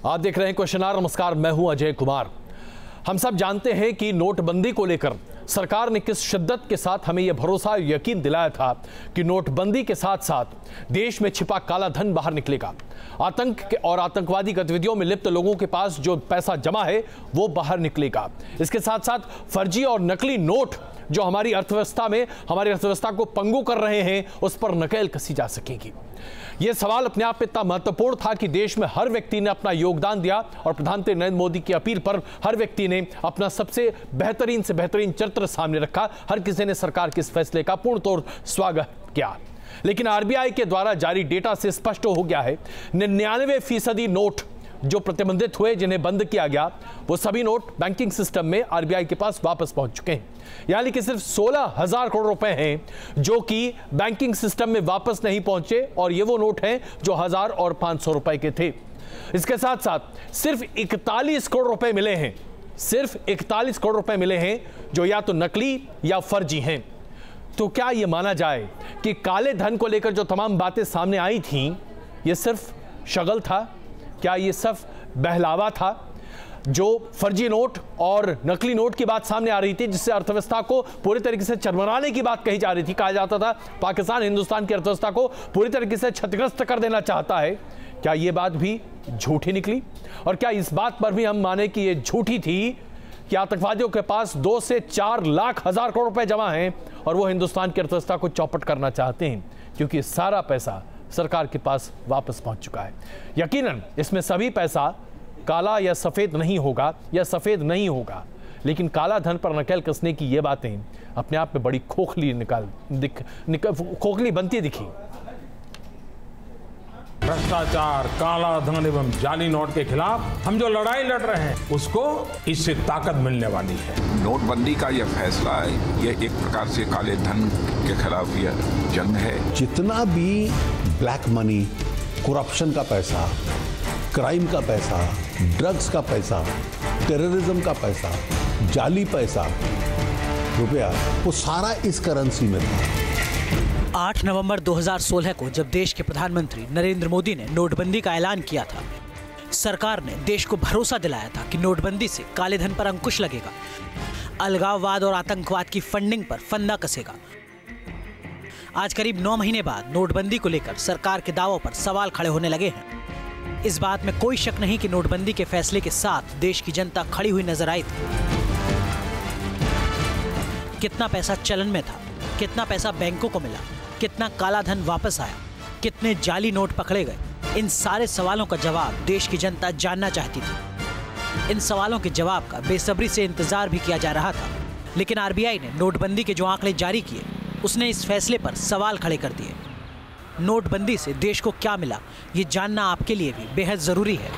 आप देख रहे हैं क्वेश्चन आवर। नमस्कार, मैं हूं अजय कुमार। हम सब जानते हैं कि नोटबंदी को लेकर सरकार ने किस शिद्दत के साथ हमें यह भरोसा यकीन दिलाया था कि नोटबंदी के साथ साथ देश में छिपा काला धन बाहर निकलेगा। आतंक और आतंकवादी गतिविधियों में लिप्त लोगों के पास जो पैसा जमा है वो बाहर निकलेगा। इसके साथ साथ फर्जी और नकली नोट जो हमारी अर्थव्यवस्था को पंगु कर रहे हैं, उस पर नकेल कसी जा सकेगी। यह सवाल अपने आप में इतना महत्वपूर्ण था कि देश में हर व्यक्ति ने अपना योगदान दिया और प्रधानमंत्री नरेंद्र मोदी की अपील पर हर व्यक्ति ने अपना सबसे बेहतरीन से बेहतरीन चरित्र सामने रखा। हर किसी ने सरकार के इस फैसले का पूर्ण तौर स्वागत किया। लेकिन आरबीआई के द्वारा जारी डेटा से स्पष्ट हो गया है 99% नोट जो प्रतिबंधित हुए, जिन्हें बंद किया गया, वो सभी नोट बैंकिंग सिस्टम में आरबीआई के पास वापस पहुंच चुके हैं। यानी कि सिर्फ 16,000 करोड़ रुपए हैं जो कि बैंकिंग सिस्टम में वापस नहीं पहुंचे, और ये वो नोट हैं जो 1000 और 500 रुपए के थे। इसके साथ साथ सिर्फ 41 करोड़ रुपए मिले हैं, सिर्फ 41 करोड़ रुपए मिले हैं जो या तो नकली या फर्जी हैं। तो क्या यह माना जाए कि काले धन को लेकर जो तमाम बातें सामने आई थीं, यह सिर्फ शगल था? क्या ये सिर्फ बहलावा था? जो फर्जी नोट और नकली नोट की बात सामने आ रही थी, जिससे अर्थव्यवस्था को पूरी तरीके से चरमराने की बात कही जा रही थी, कहा जाता था पाकिस्तान हिंदुस्तान की अर्थव्यवस्था को पूरी तरीके से क्षतिग्रस्त कर देना चाहता है, क्या ये बात भी झूठी निकली? और क्या इस बात पर भी हम माने कि ये झूठी थी कि आतंकवादियों के पास 2 से 4 लाख हजार करोड़ रुपए जमा हैं और वो हिंदुस्तान की अर्थव्यवस्था को चौपट करना चाहते हैं, क्योंकि सारा पैसा सरकार के पास वापस पहुंच चुका है। यकीनन इसमें सभी पैसा काला या सफेद नहीं होगा या सफेद नहीं होगा, लेकिन काला धन पर नकेल कसने की ये बातें अपने आप में बड़ी खोखली बनती दिखी। भ्रष्टाचार, काला धन एवं जाली नोट के खिलाफ हम जो लड़ाई लड़ रहे हैं, उसको इससे ताकत मिलने वाली है। नोटबंदी का यह फैसला है, यह एक प्रकार से काले धन के खिलाफ यह जंग है। जितना भी ब्लैक मनी, करप्शन का पैसा, क्राइम का पैसा, ड्रग्स का पैसा, टेररिज्म का पैसा, जाली पैसा, रुपया, वो सारा इस करेंसी में था। 8 नवंबर 2016 को जब देश के प्रधानमंत्री नरेंद्र मोदी ने नोटबंदी का ऐलान किया था, सरकार ने देश को भरोसा दिलाया था कि नोटबंदी से काले धन पर अंकुश लगेगा, अलगाववाद और आतंकवाद की फंडिंग पर फंदा कसेगा। आज करीब 9 महीने बाद नोटबंदी को लेकर सरकार के दावों पर सवाल खड़े होने लगे हैं। इस बात में कोई शक नहीं कि नोटबंदी के फैसले के साथ देश की जनता खड़ी हुई नजर आई थी। कितना पैसा चलन में था, कितना पैसा बैंकों को मिला, कितना काला धन वापस आया, कितने जाली नोट पकड़े गए, इन सारे सवालों का जवाब देश की जनता जानना चाहती थी। इन सवालों के जवाब का बेसब्री से इंतजार भी किया जा रहा था, लेकिन आरबीआई ने नोटबंदी के जो आंकड़े जारी किए, उसने इस फैसले पर सवाल खड़े कर दिए। नोटबंदी से देश को क्या मिला, ये जानना आपके लिए भी बेहद जरूरी है।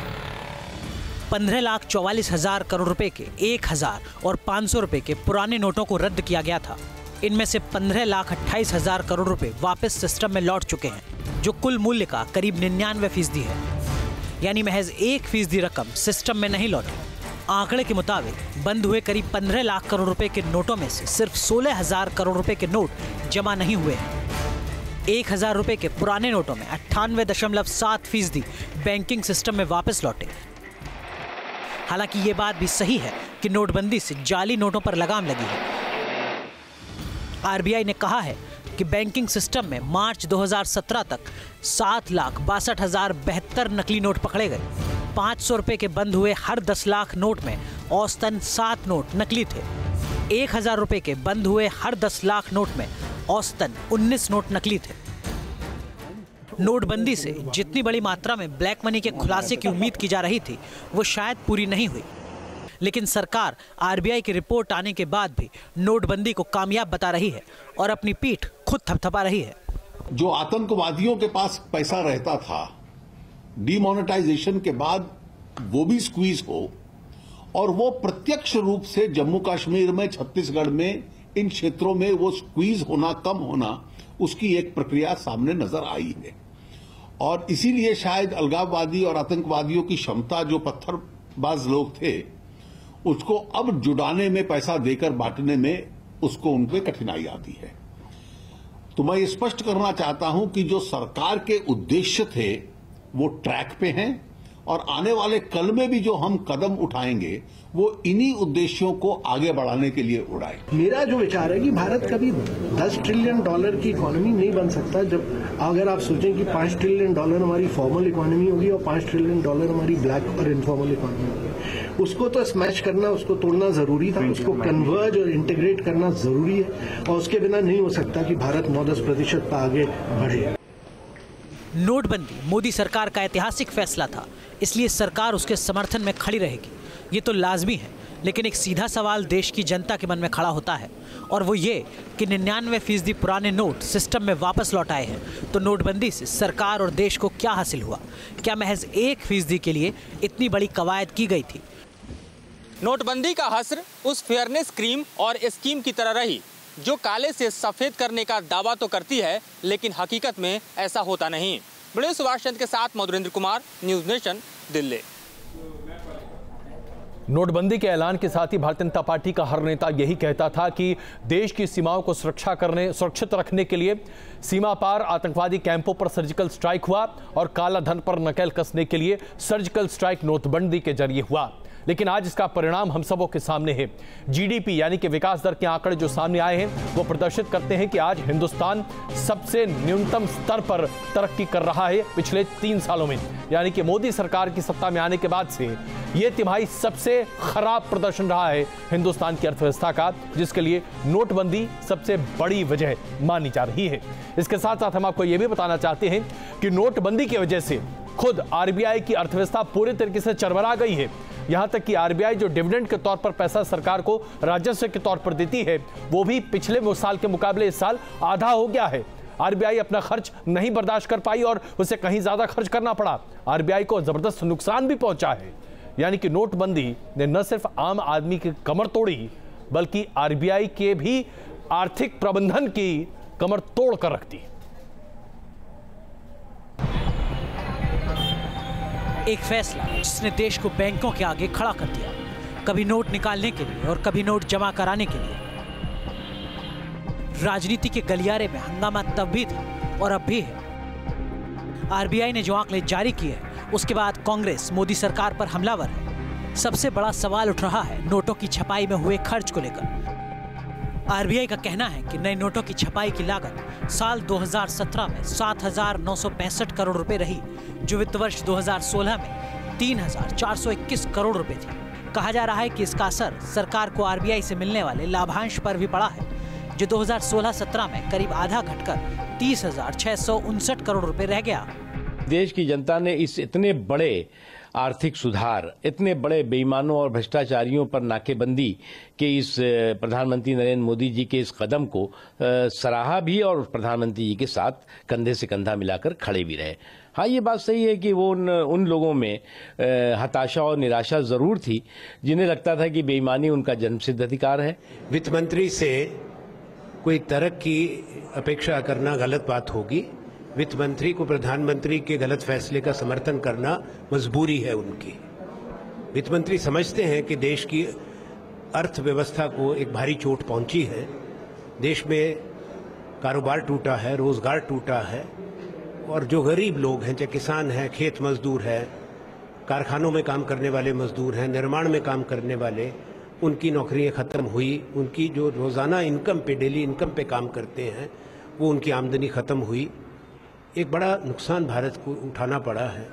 15,44,000 करोड़ रुपए के 1,000 और 500 रुपए के पुराने नोटों को रद्द किया गया था। इनमें से 15,28,000 करोड़ रुपए वापस सिस्टम में लौट चुके हैं, जो कुल मूल्य का करीब 99% है। यानी महज 1% रकम सिस्टम में नहीं लौटी। आंकड़े के मुताबिक बंद हुए करीब 15 लाख करोड़ रुपए के नोटों में से सिर्फ 16,000 करोड़ रुपए के नोट जमा नहीं हुए हैं। 1,000 रुपए के पुराने नोटों में 98.7% बैंकिंग सिस्टम में वापस लौटे। हालांकि ये बात भी सही है कि नोटबंदी से जाली नोटों पर लगाम लगी है। आरबीआई ने कहा है कि बैंकिंग सिस्टम में मार्च 2017 तक 7,62,072 नकली नोट पकड़े गए। 500 रुपए के बंद हुए हर 10 लाख नोट में औसतन 7 नोट नकली थे। 1,000 रुपए के बंद हुए हर 10 लाख नोट में औसतन 19 नोट नकली थे। नोटबंदी से जितनी बड़ी मात्रा में ब्लैक मनी के खुलासे की उम्मीद की जा रही थी, वो शायद पूरी नहीं हुई। लेकिन सरकार आरबीआई की रिपोर्ट आने के बाद भी नोटबंदी को कामयाब बता रही है और अपनी पीठ खुद थपथपा रही है। जो आतंकवादियों के पास पैसा रहता था, डीमोनेटाइजेशन के बाद वो भी स्क्वीज हो, और वो प्रत्यक्ष रूप से जम्मू कश्मीर में, छत्तीसगढ़ में, इन क्षेत्रों में वो स्क्वीज होना, कम होना, उसकी एक प्रक्रिया सामने नजर आई है। और इसीलिए शायद अलगाववादी और आतंकवादियों की क्षमता, जो पत्थरबाज लोग थे, उसको अब जुड़ाने में, पैसा देकर बांटने में, उसको उनपे कठिनाई आती है। तो मैं ये स्पष्ट करना चाहता हूं कि जो सरकार के उद्देश्य थे वो ट्रैक पे हैं और आने वाले कल में भी जो हम कदम उठाएंगे वो इन्हीं उद्देश्यों को आगे बढ़ाने के लिए उड़ाए। मेरा जो विचार है कि भारत कभी $10 ट्रिलियन की इकोनॉमी नहीं बन सकता जब अगर आप सोचें कि $5 ट्रिलियन हमारी फॉर्मल इकोनॉमी होगी और $5 ट्रिलियन हमारी ब्लैक और इनफॉर्मल इकोनॉमी होगी। उसको तो स्मैश करना, उसको तोड़ना जरूरी था, उसको कन्वर्ज और इंटीग्रेट करना जरूरी है और उसके बिना नहीं हो सकता कि भारत 9-10% पर आगे बढ़े। नोटबंदी मोदी सरकार का ऐतिहासिक फैसला था, इसलिए सरकार उसके समर्थन में खड़ी रहेगी, ये तो लाजमी है। लेकिन एक सीधा सवाल देश की जनता के मन में खड़ा होता है और वो ये कि 99% पुराने नोट सिस्टम में वापस लौट आए हैं। तो नोटबंदी से सरकार और देश को क्या हासिल हुआ? क्या महज 1% के लिए इतनी बड़ी कवायद की गई थी? नोटबंदी का हस्र उस फेयरनेस क्रीम और स्कीम की तरह रही जो काले से सफेद करने का दावा तो करती है, लेकिन हकीकत में ऐसा होता नहीं। बड़े सुभाष चंद्र के साथ मधुरेंद्र कुमार, न्यूज़ नेशन, दिल्ली। नोटबंदी के ऐलान के साथ ही भारतीय जनता पार्टी का हर नेता यही कहता था कि देश की सीमाओं को सुरक्षित रखने के लिए सीमा पार आतंकवादी कैंपों पर सर्जिकल स्ट्राइक हुआ और काला धन पर नकेल कसने के लिए सर्जिकल स्ट्राइक नोटबंदी के जरिए हुआ। लेकिन आज इसका परिणाम हम सबों के सामने है। जीडीपी यानी कि विकास दर के आंकड़े जो सामने आए हैं वो प्रदर्शित करते हैं कि आज हिंदुस्तान सबसे न्यूनतम स्तर पर तरक्की कर रहा है पिछले 3 सालों में। यानी कि मोदी सरकार की सत्ता में आने के बाद से ये तिमाही सबसे खराब प्रदर्शन रहा है हिंदुस्तान की अर्थव्यवस्था का, जिसके लिए नोटबंदी सबसे बड़ी वजह मानी जा रही है। इसके साथ साथ हम आपको ये भी बताना चाहते हैं कि नोटबंदी की वजह से खुद आरबीआई की अर्थव्यवस्था पूरी तरीके से चरमरा गई है। यहां तक कि आरबीआई जो डिविडेंड के तौर पर पैसा सरकार को राजस्व के तौर पर देती है वो भी पिछले साल के मुकाबले इस साल आधा हो गया है। आरबीआई अपना खर्च नहीं बर्दाश्त कर पाई और उसे कहीं ज्यादा खर्च करना पड़ा। आरबीआई को जबरदस्त नुकसान भी पहुंचा है। यानी कि नोटबंदी ने न सिर्फ आम आदमी की कमर तोड़ी बल्कि आरबीआई के भी आर्थिक प्रबंधन की कमर तोड़ कर रख दी। एक फैसला जिसने देश को बैंकों के आगे खड़ा कर दिया, कभी नोट निकालने के लिए और कभी नोट जमा कराने के लिए। राजनीति के गलियारे में हंगामा तब भी था और अब भी है। आरबीआई ने जो आंकड़े जारी किए हैं उसके बाद कांग्रेस मोदी सरकार पर हमलावर है। सबसे बड़ा सवाल उठ रहा है नोटों की छपाई में हुए खर्च को लेकर। आरबीआई का कहना है कि नए नोटों की छपाई की लागत साल 2017 में 7,965 करोड़ रुपए रही, जो वित्त वर्ष 2016 में 3,421 करोड़ रुपए थी। कहा जा रहा है कि इसका असर सरकार को आरबीआई से मिलने वाले लाभांश पर भी पड़ा है, जो 2016-17 में करीब आधा घटकर 30,659 करोड़ रुपए रह गया। देश की जनता ने इस इतने बड़े आर्थिक सुधार, इतने बड़े बेईमानों और भ्रष्टाचारियों पर नाकेबंदी के इस प्रधानमंत्री नरेंद्र मोदी जी के इस कदम को सराहा भी और प्रधानमंत्री जी के साथ कंधे से कंधा मिलाकर खड़े भी रहे। हाँ, ये बात सही है कि वो उन लोगों में हताशा और निराशा जरूर थी जिन्हें लगता था कि बेईमानी उनका जन्मसिद्ध अधिकार है। वित्त मंत्री से कोई तर्क की अपेक्षा करना गलत बात होगी। वित्त मंत्री को प्रधानमंत्री के गलत फैसले का समर्थन करना मजबूरी है उनकी। वित्त मंत्री समझते हैं कि देश की अर्थव्यवस्था को एक भारी चोट पहुंची है। देश में कारोबार टूटा है, रोजगार टूटा है और जो गरीब लोग हैं, चाहे किसान हैं, खेत मजदूर हैं, कारखानों में काम करने वाले मजदूर हैं, निर्माण में काम करने वाले, उनकी नौकरियां खत्म हुई। उनकी जो रोजाना इनकम पे, डेली इनकम पे काम करते हैं, वो उनकी आमदनी खत्म हुई। एक बड़ा नुकसान भारत को उठाना पड़ा है।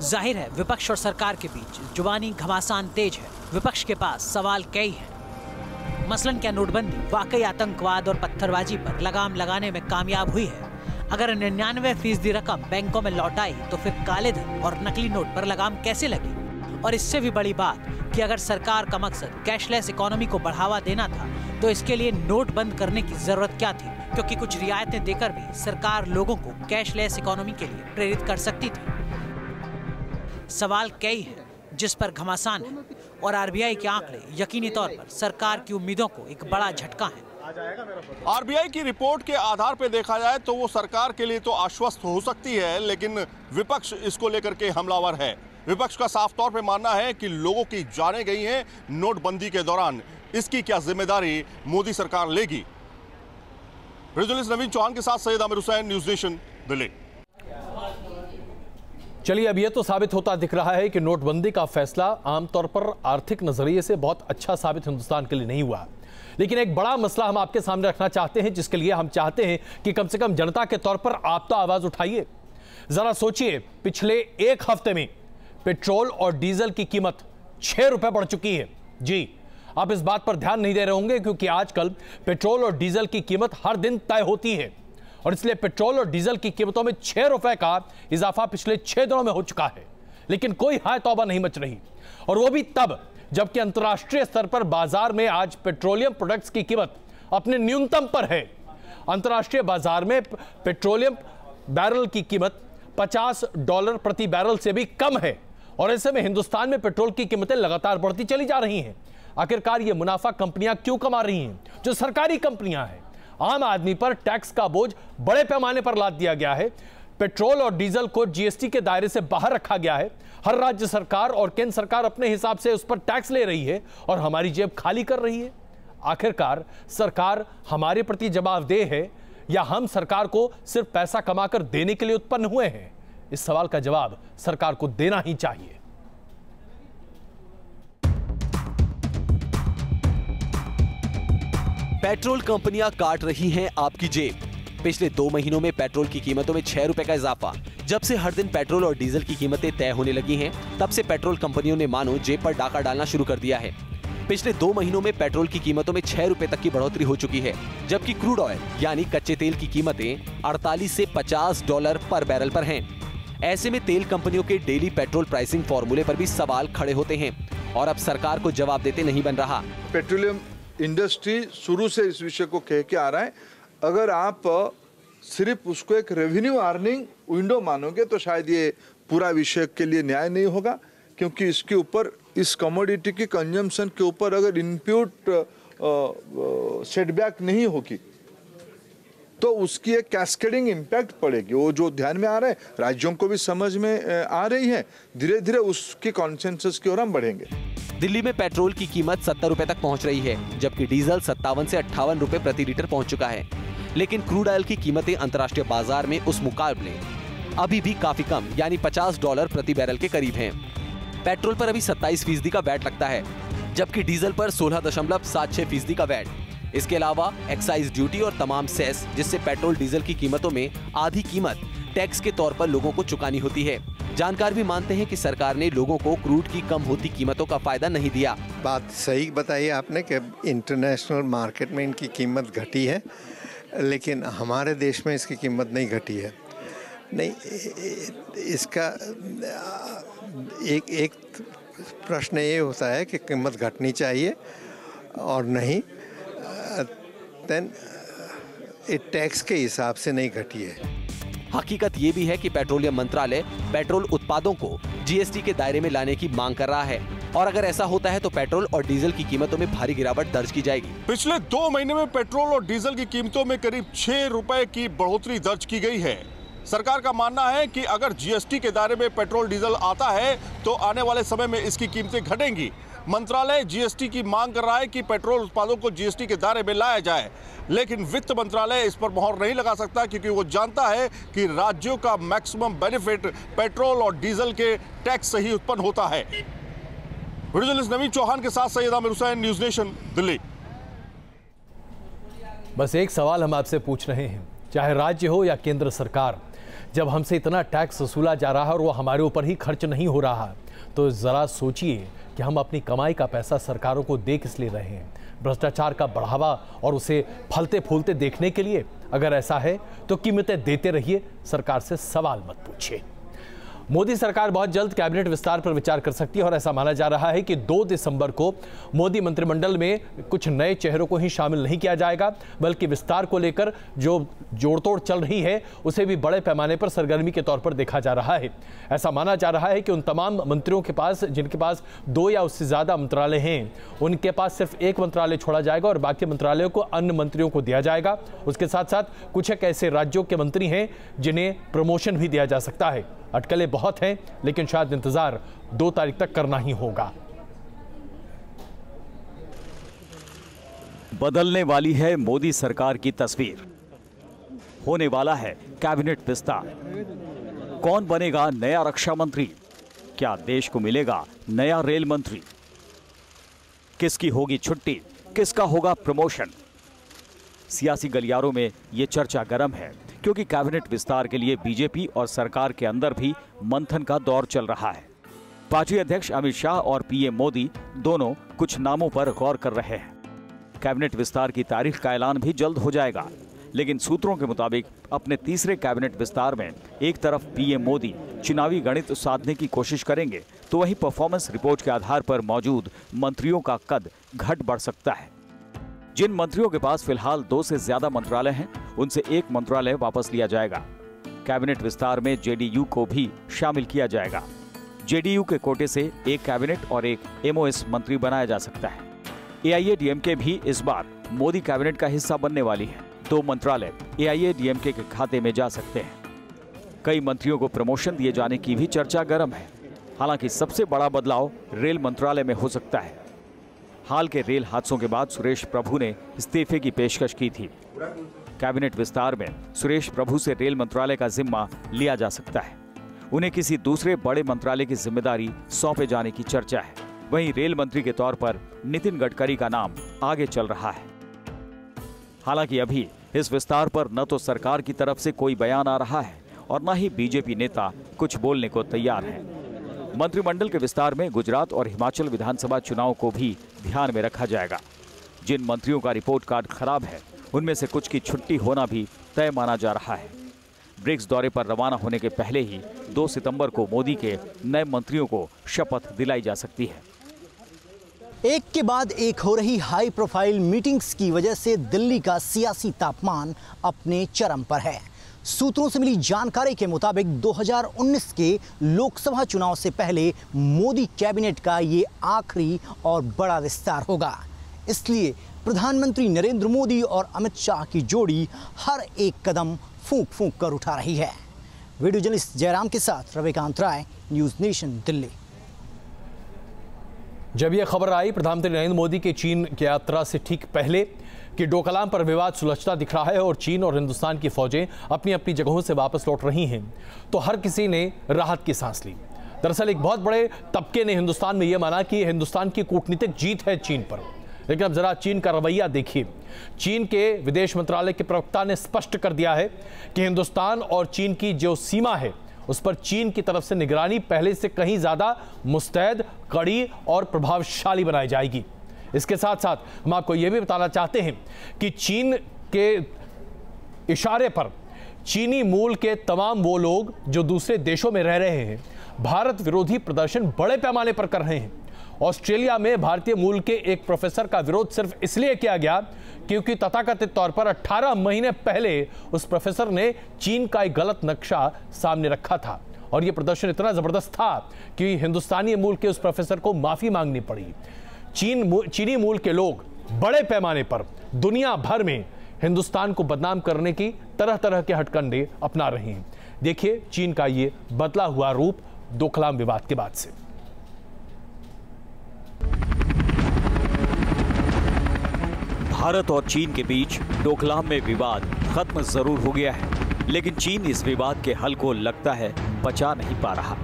जाहिर है विपक्ष और सरकार के बीच जुबानी घमासान तेज है। विपक्ष के पास सवाल कई हैं। मसलन क्या नोटबंदी वाकई आतंकवाद और पत्थरबाजी पर लगाम लगाने में कामयाब हुई है? अगर 99% रकम बैंकों में लौट आई तो फिर काले धन और नकली नोट पर लगाम कैसे लगी? और इससे भी बड़ी बात कि अगर सरकार का मकसद कैशलेस इकोनॉमी को बढ़ावा देना था तो इसके लिए नोट बंद करने की जरूरत क्या थी? क्योंकि कुछ रियायतें देकर भी सरकार लोगों को कैशलेस इकोनॉमी के लिए प्रेरित कर सकती थी। सवाल कई है जिस पर घमासान है और आरबीआई के आंकड़े यकीनी तौर पर सरकार की उम्मीदों को एक बड़ा झटका है। आरबीआई की रिपोर्ट के आधार पर देखा जाए तो वो सरकार के लिए तो आश्वस्त हो सकती है, लेकिन विपक्ष इसको लेकर के हमलावर है। विपक्ष का साफ तौर पे मानना है कि लोगों की जानें गई हैं नोटबंदी के दौरान। इसकी क्या जिम्मेदारी मोदी सरकार लेगी? जर्नलिस्ट नवीन चौहान के साथ सैयद आमिर हुसैन, न्यूज़ नेशन, दिल्ली। चलिए, अब यह तो साबित होता दिख रहा है कि नोटबंदी का फैसला आमतौर पर आर्थिक नजरिए से बहुत अच्छा साबित हिंदुस्तान के लिए नहीं हुआ, लेकिन एक बड़ा मसला हम आपके सामने रखना चाहते हैं, जिसके लिए हम चाहते हैं कि कम से कम जनता के तौर पर आप तो आवाज उठाइए। जरा सोचिए, पिछले एक हफ्ते में पेट्रोल और डीजल की कीमत 6 रुपए बढ़ चुकी है। जी, आप इस बात पर ध्यान नहीं दे रहे होंगे, क्योंकि आजकल पेट्रोल और डीजल की कीमत हर दिन तय होती है, और इसलिए पेट्रोल और डीजल की कीमतों में 6 रुपए का इजाफा पिछले 6 दिनों में हो चुका है। लेकिन कोई हाय तौबा नहीं मच रही, और वो भी तब जबकि अंतर्राष्ट्रीय स्तर पर बाजार में आज पेट्रोलियम प्रोडक्ट्स की कीमत अपने न्यूनतम पर है। अंतर्राष्ट्रीय बाजार में पेट्रोलियम बैरल की कीमत $50 प्रति बैरल से भी कम है, और ऐसे में हिंदुस्तान में पेट्रोल की कीमतें लगातार बढ़ती चली जा रही हैं। आखिरकार ये मुनाफा कंपनियां क्यों कमा रही हैं, जो सरकारी कंपनियां हैं? आम आदमी पर टैक्स का बोझ बड़े पैमाने पर लाद दिया गया है। पेट्रोल और डीजल को जीएसटी के दायरे से बाहर रखा गया है। हर राज्य सरकार और केंद्र सरकार अपने हिसाब से उस पर टैक्स ले रही है और हमारी जेब खाली कर रही है। आखिरकार सरकार हमारे प्रति जवाबदेह है, या हम सरकार को सिर्फ पैसा कमाकर देने के लिए उत्पन्न हुए हैं? इस सवाल का जवाब सरकार को देना ही चाहिए। पेट्रोल कंपनियां काट रही हैं आपकी जेब। पिछले 2 महीनों में पेट्रोल की कीमतों में 6 रुपए का इजाफा। जब से हर दिन पेट्रोल और डीजल की कीमतें तय होने लगी हैं, तब से पेट्रोल कंपनियों ने मानो जेब पर डाका डालना शुरू कर दिया है। पिछले 2 महीनों में पेट्रोल की कीमतों में 6 रुपए तक की बढ़ोतरी हो चुकी है, जबकि क्रूड ऑयल यानी कच्चे तेल की कीमतें 48 से $50 पर बैरल पर हैं। ऐसे में तेल कंपनियों के डेली पेट्रोल प्राइसिंग फॉर्मूले पर भी सवाल खड़े होते हैं, और अब सरकार को जवाब देते नहीं बन रहा। पेट्रोलियम इंडस्ट्री शुरू से इस विषय को कह के आ रहा है, अगर आप सिर्फ उसको एक रेवेन्यू अर्निंग विंडो मानोगे तो शायद ये पूरा विषय के लिए न्याय नहीं होगा, क्योंकि इसके ऊपर, इस कमोडिटी की कंजम्पशन के ऊपर अगर इनपुट सेटबैक नहीं होगी तो उसकी एक कैस्केडिंग इम्पैक्ट पड़ेगी। वो जो ध्यान में आ रहा है, राज्यों को भी समझ में आ रही है, धीरे धीरे उसकी कॉन्सेंसस की ओर हम बढ़ेंगे। दिल्ली में पेट्रोल की कीमत 70 रुपए तक पहुंच रही है, जबकि डीजल 57 से 58 रुपए प्रति लीटर पहुंच चुका है। लेकिन क्रूड ऑयल की कीमतें अंतर्राष्ट्रीय बाजार में उस मुकाबले अभी भी काफी कम, यानी $50 प्रति बैरल के करीब हैं। पेट्रोल पर अभी 27% का वैट लगता है, जबकि डीजल पर 16.76% का वैट। इसके अलावा एक्साइज ड्यूटी और तमाम सेस, जिससे पेट्रोल डीजल की कीमतों में आधी कीमत टैक्स के तौर पर लोगों को चुकानी होती है। जानकार भी मानते हैं कि सरकार ने लोगों को क्रूड की कम होती कीमतों का फायदा नहीं दिया। बात सही बताई आपने कि इंटरनेशनल मार्केट में इनकी कीमत घटी है, लेकिन हमारे देश में इसकी कीमत नहीं घटी है। नहीं, इसका एक प्रश्न ये होता है कि कीमत घटनी चाहिए, और नहीं देन टैक्स के हिसाब से नहीं घटी है। हकीकत ये भी है कि पेट्रोलियम मंत्रालय पेट्रोल उत्पादों को जीएसटी के दायरे में लाने की मांग कर रहा है, और अगर ऐसा होता है तो पेट्रोल और डीजल की कीमतों में भारी गिरावट दर्ज की जाएगी। पिछले 2 महीने में पेट्रोल और डीजल की कीमतों में करीब 6 रुपए की बढ़ोतरी दर्ज की गई है। सरकार का मानना है कि अगर जीएसटी के दायरे में पेट्रोल डीजल आता है तो आने वाले समय में इसकी कीमतें घटेंगी। मंत्रालय जीएसटी की मांग कर रहा है कि पेट्रोल उत्पादों को जीएसटी के दायरे में लाया जाए, लेकिन वित्त मंत्रालय इस पर मोहर नहीं लगा सकता, क्योंकि वो जानता है कि राज्यों का मैक्सिमम बेनिफिट पेट्रोल और डीजल के टैक्स से ही उत्पन्न होता है। वीडियो जर्नलिस्ट नवीन चौहान के साथ सैयद आमिर हुसैन, न्यूज़ नेशन, दिल्ली। बस एक सवाल हम आपसे पूछ रहे हैं, चाहे राज्य हो या केंद्र सरकार, जब हमसे इतना टैक्स वसूला जा रहा है और वो हमारे ऊपर ही खर्च नहीं हो रहा, तो ज़रा सोचिए कि हम अपनी कमाई का पैसा सरकारों को दे किस लिए रहे हैं? भ्रष्टाचार का बढ़ावा और उसे फलते फूलते देखने के लिए? अगर ऐसा है तो कीमतें देते रहिए, सरकार से सवाल मत पूछिए। मोदी सरकार बहुत जल्द कैबिनेट विस्तार पर विचार कर सकती है, और ऐसा माना जा रहा है कि 2 दिसंबर को मोदी मंत्रिमंडल में कुछ नए चेहरों को ही शामिल नहीं किया जाएगा, बल्कि विस्तार को लेकर जो जोड़तोड़ चल रही है उसे भी बड़े पैमाने पर सरगर्मी के तौर पर देखा जा रहा है। ऐसा माना जा रहा है कि उन तमाम मंत्रियों के पास जिनके पास 2 या उससे ज़्यादा मंत्रालय हैं, उनके पास सिर्फ एक मंत्रालय छोड़ा जाएगा और बाकी मंत्रालयों को अन्य मंत्रियों को दिया जाएगा। उसके साथ साथ कुछ एक ऐसे राज्यों के मंत्री हैं जिन्हें प्रमोशन भी दिया जा सकता है। अटकलें बहुत हैं, लेकिन शायद इंतजार 2 तारीख तक करना ही होगा। बदलने वाली है मोदी सरकार की तस्वीर। होने वाला है कैबिनेट विस्तार। कौन बनेगा नया रक्षा मंत्री? क्या देश को मिलेगा नया रेल मंत्री? किसकी होगी छुट्टी, किसका होगा प्रमोशन? सियासी गलियारों में ये चर्चा गर्म है, क्योंकि कैबिनेट विस्तार के लिए बीजेपी और सरकार के अंदर भी मंथन का दौर चल रहा है। पार्टी अध्यक्ष अमित शाह और पीएम मोदी दोनों कुछ नामों पर गौर कर रहे हैं। कैबिनेट विस्तार की तारीख का ऐलान भी जल्द हो जाएगा, लेकिन सूत्रों के मुताबिक अपने तीसरे कैबिनेट विस्तार में एक तरफ पीएम मोदी चुनावी गणित साधने की कोशिश करेंगे, तो वहीं परफॉर्मेंस रिपोर्ट के आधार पर मौजूद मंत्रियों का कद घट बढ़ सकता है। जिन मंत्रियों के पास फिलहाल 2 से ज्यादा मंत्रालय हैं, उनसे एक मंत्रालय वापस लिया जाएगा। कैबिनेट विस्तार में जेडीयू को भी शामिल किया जाएगा। जेडीयू के कोटे से एक कैबिनेट और एक एमओएस मंत्री बनाया जा सकता है। एआईएडीएमके भी इस बार मोदी कैबिनेट का हिस्सा बनने वाली है। 2 मंत्रालय एआईएडीएमके के खाते में जा सकते हैं। कई मंत्रियों को प्रमोशन दिए जाने की भी चर्चा गर्म है। हालांकि सबसे बड़ा बदलाव रेल मंत्रालय में हो सकता है। हाल के रेल हादसों के बाद सुरेश प्रभु ने इस्तीफे की पेशकश की थी। कैबिनेट विस्तार में सुरेश प्रभु से रेल मंत्रालय का जिम्मा लिया जा सकता है। उन्हें किसी दूसरे बड़े मंत्रालय की जिम्मेदारी सौंपे जाने की चर्चा है। वहीं रेल मंत्री के तौर पर नितिन गडकरी का नाम आगे चल रहा है। हालांकि अभी इस विस्तार पर न तो सरकार की तरफ से कोई बयान आ रहा है और न ही बीजेपी नेता कुछ बोलने को तैयार हैं। मंत्रिमंडल के विस्तार में गुजरात और हिमाचल विधानसभा चुनाव को भी ध्यान में रखा जाएगा। जिन मंत्रियों का रिपोर्ट कार्ड खराब है, उनमें से कुछ की छुट्टी होना भी तय माना जा रहा है। ब्रिक्स दौरे पर रवाना होने के पहले ही 2 सितंबर को मोदी के नए मंत्रियों को शपथ दिलाई जा सकती है। एक के बाद एक हो रही हाई प्रोफाइल मीटिंग्स की वजह से दिल्ली का सियासी तापमान अपने चरम पर है। सूत्रों से मिली जानकारी के मुताबिक 2019 के लोकसभा चुनाव से पहले मोदी कैबिनेट का ये आखिरी और बड़ा विस्तार होगा। इसलिए प्रधानमंत्री नरेंद्र मोदी और अमित शाह की जोड़ी हर एक कदम फूंक फूंक कर उठा रही है। वीडियो जर्नलिस्ट जयराम के साथ रविकांत राय, न्यूज़ नेशन, दिल्ली। जब यह खबर आई प्रधानमंत्री नरेंद्र मोदी की चीन की यात्रा से ठीक पहले कि डोकलाम पर विवाद सुलझता दिख रहा है और चीन और हिंदुस्तान की फौजें अपनी अपनी जगहों से वापस लौट रही हैं, तो हर किसी ने राहत की सांस ली। दरअसल एक बहुत बड़े तबके ने हिंदुस्तान में यह माना कि हिंदुस्तान की कूटनीतिक जीत है चीन पर। लेकिन अब जरा चीन का रवैया देखिए। चीन के विदेश मंत्रालय के प्रवक्ता ने स्पष्ट कर दिया है कि हिंदुस्तान और चीन की जो सीमा है, उस पर चीन की तरफ से निगरानी पहले से कहीं ज्यादा मुस्तैद, कड़ी और प्रभावशाली बनाई जाएगी। इसके साथ साथ हम आपको यह भी बताना चाहते हैं कि चीन के इशारे पर चीनी मूल के तमाम वो लोग जो दूसरे देशों में रह रहे हैं, भारत विरोधी प्रदर्शन बड़े पैमाने पर कर रहे हैं। ऑस्ट्रेलिया में भारतीय मूल के एक प्रोफेसर का विरोध सिर्फ इसलिए किया गया क्योंकि तथाकथित तौर पर 18 महीने पहले उस प्रोफेसर ने चीन का एक गलत नक्शा सामने रखा था और यह प्रदर्शन इतना जबरदस्त था कि हिंदुस्तानी मूल के उस प्रोफेसर को माफी मांगनी पड़ी। चीनी मूल के लोग बड़े पैमाने पर दुनिया भर में हिंदुस्तान को बदनाम करने की तरह तरह के हथकंडे अपना रहे हैं। देखिए चीन का ये बदला हुआ रूप डोकलाम विवाद के बाद से। भारत और चीन के बीच डोकलाम में विवाद खत्म जरूर हो गया है, लेकिन चीन इस विवाद के हल को लगता है पचा नहीं पा रहा।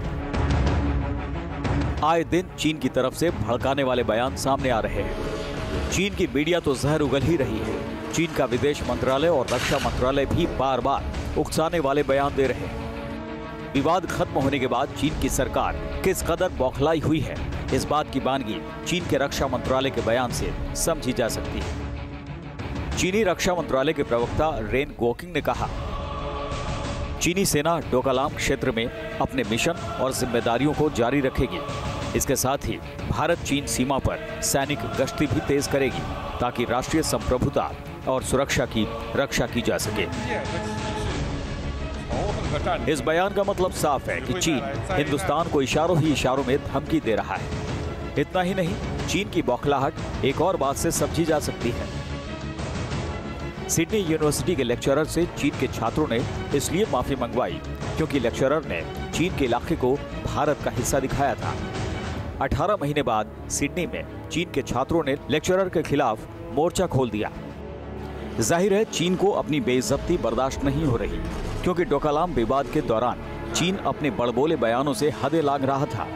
आए दिन चीन की तरफ से भड़काने वाले बयान सामने आ रहे हैं। चीन की मीडिया तो जहर उगल ही रही है। चीन का विदेश मंत्रालय और रक्षा मंत्रालय भी बार बार उकसाने वाले बयान दे रहे हैं। विवाद खत्म होने के बाद चीन की सरकार किस कदर बौखलाई हुई है, इस बात की बानगी चीन के रक्षा मंत्रालय के बयान से समझी जा सकती है। चीनी रक्षा मंत्रालय के प्रवक्ता रेन गोकिंग ने कहा, चीनी सेना डोकलाम क्षेत्र में अपने मिशन और जिम्मेदारियों को जारी रखेगी। इसके साथ ही भारत चीन सीमा पर सैनिक गश्ती भी तेज करेगी ताकि राष्ट्रीय संप्रभुता और सुरक्षा की रक्षा की जा सके। इस बयान का मतलब साफ है कि चीन हिंदुस्तान को इशारों ही इशारों में धमकी दे रहा है। इतना ही नहीं, चीन की बौखलाहट एक और बात से समझी जा सकती है। सिडनी यूनिवर्सिटी के लेक्चरर से चीन के छात्रों ने इसलिए माफी मंगवाई क्योंकि लेक्चरर ने चीन के इलाके को भारत का हिस्सा दिखाया था। 18 महीने बाद सिडनी में चीन के छात्रों ने लेक्चरर के खिलाफ मोर्चा खोल दिया। जाहिर है चीन को अपनी बेइज्जती बर्दाश्त नहीं हो रही, क्योंकि डोकलाम विवाद के दौरान चीन अपने बड़बोले बयानों से हदें लांघ रहा था,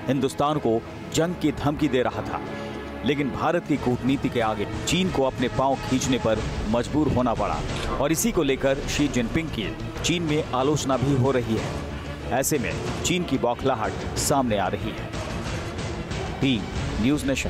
हिंदुस्तान को जंग की धमकी दे रहा था। लेकिन भारत की कूटनीति के आगे चीन को अपने पांव खींचने पर मजबूर होना पड़ा और इसी को लेकर शी जिनपिंग की चीन में आलोचना भी हो रही है। ऐसे में चीन की बौखलाहट सामने आ रही है। News nation.